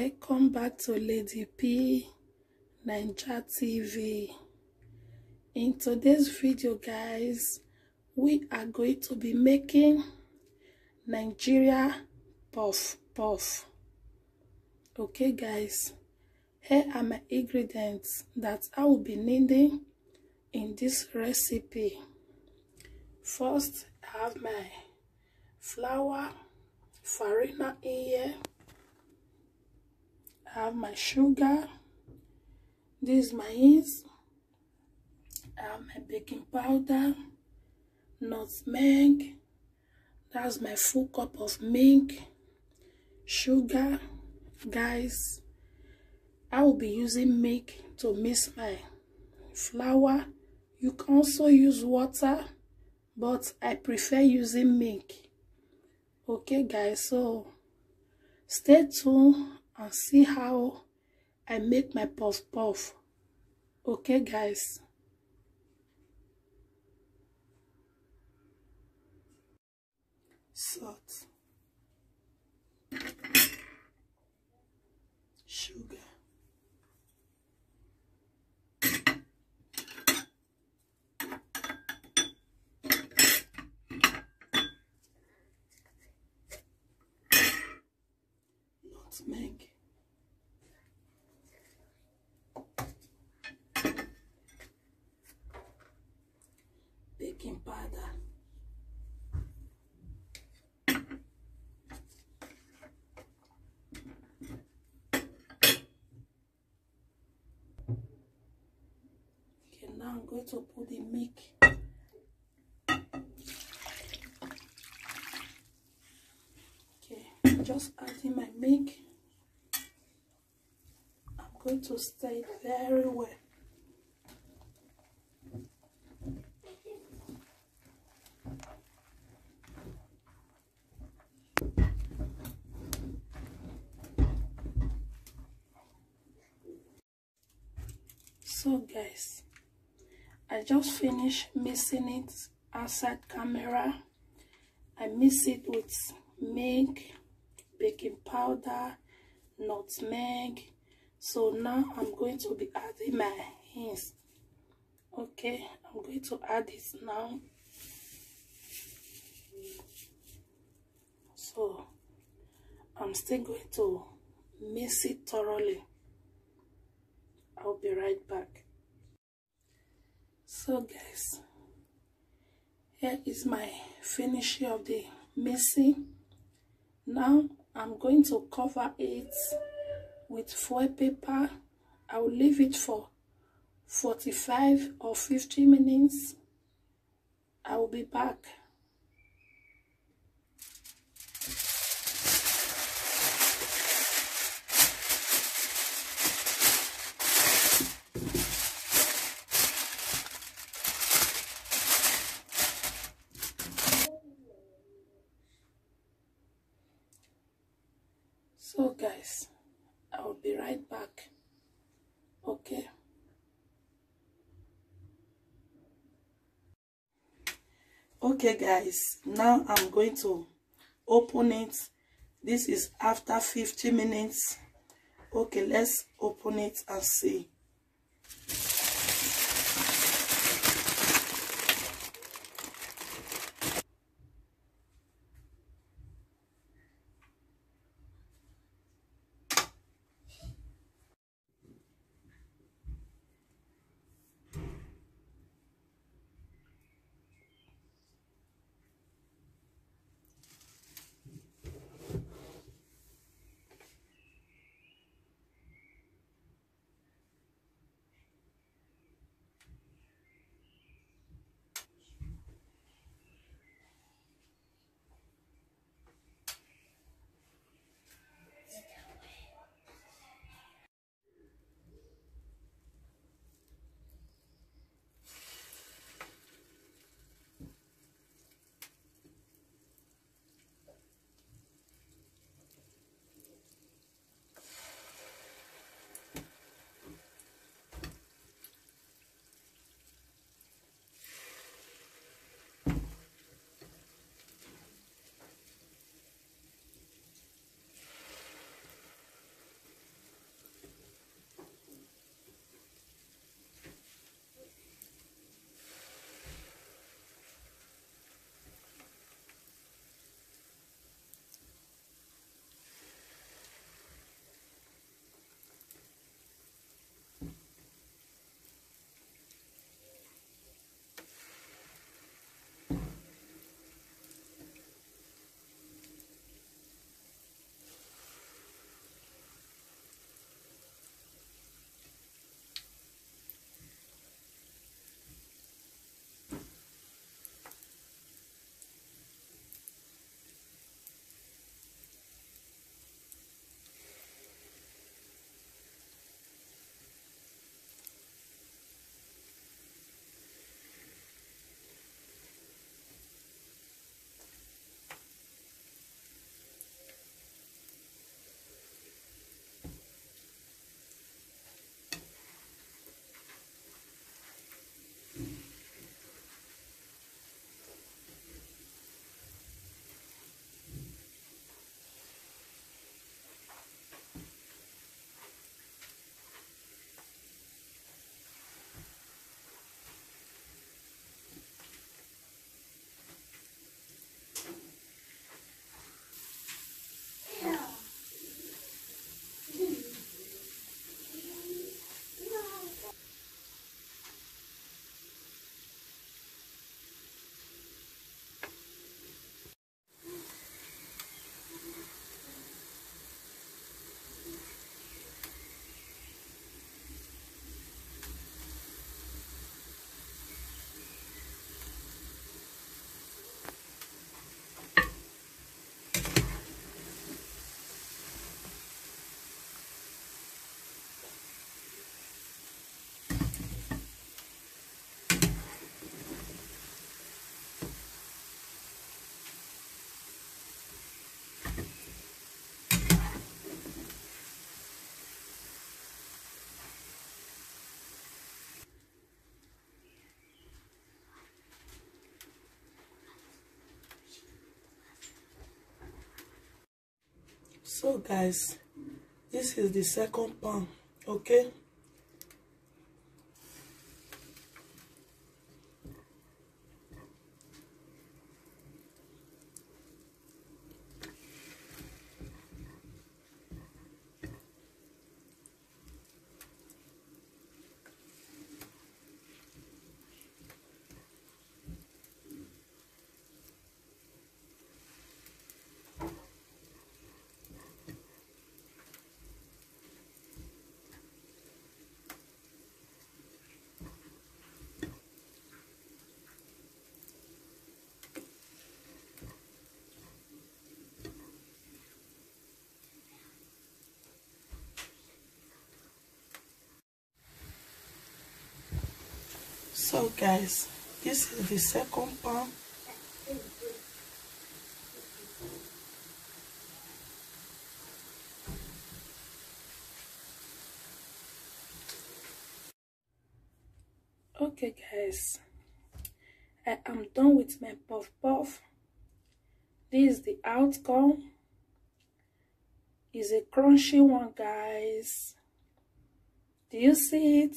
Welcome back to Lady P Naija TV. In today's video, guys, we are going to be making Nigeria puff puff. Okay, guys, here are my ingredients that I will be needing in this recipe. First, I have my flour, farina in here. I have my sugar. This is my yeast. I have my baking powder, nutmeg. That's my full cup of milk, sugar. Guys, I will be using milk to mix my flour. You can also use water, but I prefer using milk. Okay, guys, so stay tuned and see how I make my puff puff. Okay, guys. Salt, sugar, nutmeg, baking powder, now I'm going to put the milk. Okay, just adding my milk. I'm going to stir it very well. So, guys, I just finished mixing it outside camera. I mix it with milk, baking powder, nutmeg. So now I'm going to be adding my yeast. Okay, I'm going to add it now. So I'm still going to mix it thoroughly. I'll be right back. So, guys, here is my finishing of the mixing. Now I'm going to cover it with foil paper. I will leave it for 45 or 50 minutes. I will be back. So, guys, I will be right back. Okay. Okay, guys, now I'm going to open it. This is after 50 minutes. Okay, let's open it and see. So guys, this is the second pan, okay? So guys, this is the second pan. Okay guys, I am done with my puff puff. This is the outcome. It's a crunchy one, guys. Do you see it?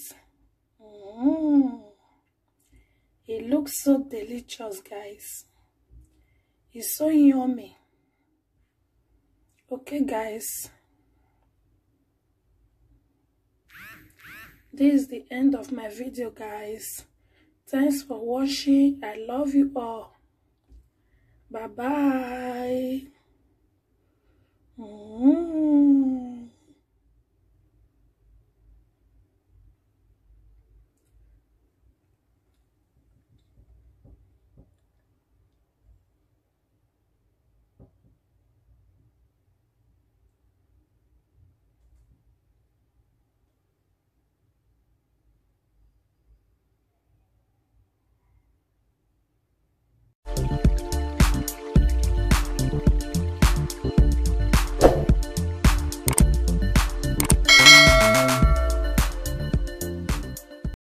It looks so delicious, guys. It's so yummy. Okay guys, this is the end of my video, guys. Thanks for watching. I love you all. Bye bye.